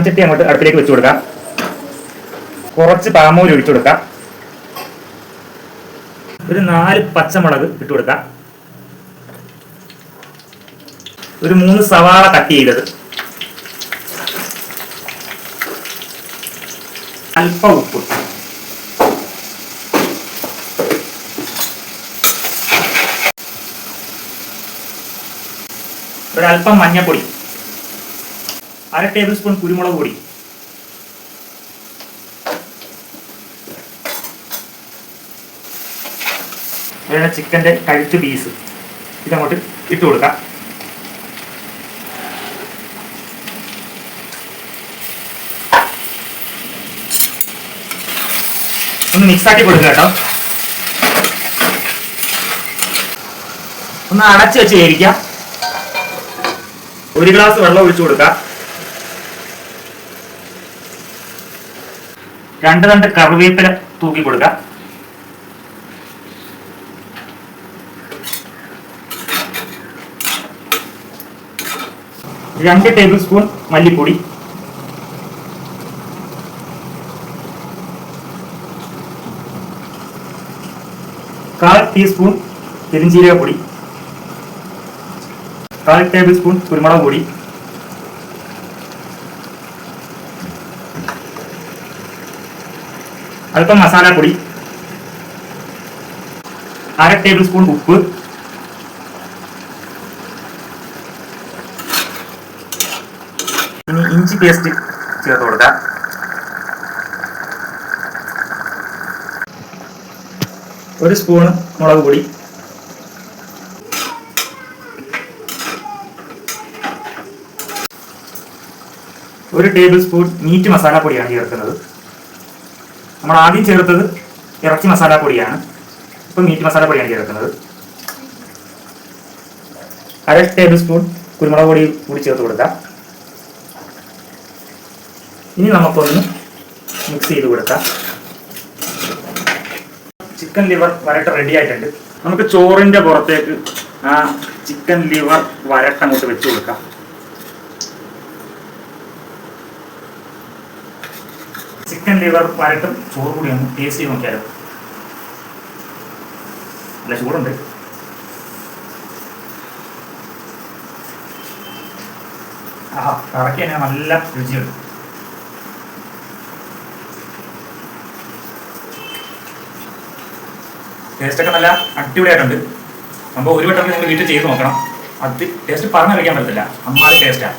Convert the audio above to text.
ചട്ടി അങ്ങോട്ട് അടുപ്പിലേക്ക് വെച്ച് കൊടുക്കാം. കുറച്ച് പാമോയിൽ ഒഴിച്ചു കൊടുക്കാം. ഒരു 4 പച്ചമുളക് ഇട്ട് കൊടുക്കാം. ഒരു 3 സവാള കട്ട് ചെയ്തത്, അല്പം ഉപ്പ്, ഒരല്പം മഞ്ഞൾപ്പൊടി, 1/2 ടേബിൾ സ്പൂൺ കുരുമുളക് പൊടി, ചിക്കൻ്റെ കഴുത്ത് പീസ് ഇതങ്ങോട്ട് ഇട്ട് കൊടുക്കാം. ഒന്ന് മിക്സാക്കി കൊടുക്കുക കേട്ടോ. ഒന്ന് അടച്ചു വെച്ച് വേവിക്കാം. 1 ഗ്ലാസ് വെള്ളം ഒഴിച്ചു കൊടുക്കാം. 2 തണ്ട് കറിവേപ്പില തൂക്കി കൊടുക്കാം. രണ്ട് ടേബിൾ സ്പൂൺ മല്ലിപ്പൊടി, 1/4 ടീസ്പൂൺ പെരിഞ്ചീരകപ്പൊടി, 1/4 ടേബിൾ സ്പൂൺ കുരുമുളക് പൊടി, അല്പം മസാലപ്പൊടി, 1/2 ടേബിൾ സ്പൂൺ ഉപ്പ്, ഇനി ഇഞ്ചി പേസ്റ്റ് ചേർത്ത് കൊടുക്കാം. ഒരു സ്പൂൺ മുളക് പൊടി, ഒരു ടേബിൾ സ്പൂൺ മീറ്റ് മസാലപ്പൊടിയാണ് ചേർക്കുന്നത്. നമ്മൾ ആദ്യം ചേർത്തത് ഇറച്ചി മസാലപ്പൊടിയാണ്, ഇപ്പം മീറ്റ് മസാലപ്പൊടിയാണ് ചേർക്കുന്നത്. 1/2 ടേബിൾ സ്പൂൺ കുരുമുളക് പൊടി കൂടി ചേർത്ത് കൊടുക്കാം. ഇനി നമുക്കൊന്ന് മിക്സ് ചെയ്ത് കൊടുക്കാം. ചിക്കൻ ലിവർ വരട്ട് റെഡി ആയിട്ടുണ്ട്. നമുക്ക് ചോറിൻ്റെ പുറത്തേക്ക് ആ ചിക്കൻ ലിവർ വരട്ട് അങ്ങോട്ട് വെച്ച് കൊടുക്കാം. ചിക്കൻ ലിവർ വരട്ടും ചോറ് കൂടി ഒന്ന് ടേസ്റ്റ് ചെയ്ത് നോക്കിയാലോ. നല്ല ചൂടുണ്ട്. ആഹാ, കറക്കി തന്നെ നല്ല രുചിയുണ്ട്. ടേസ്റ്റൊക്കെ നല്ല അടിപൊളിയായിട്ടുണ്ട്. അപ്പോൾ ഒരു വട്ടം നിങ്ങൾ വീട്ടിൽ ചെയ്ത് നോക്കണം. അത് ടേസ്റ്റ് പറഞ്ഞ് കഴിക്കാൻ പറ്റത്തില്ല, അമ്മാതിരി ടേസ്റ്റാണ്.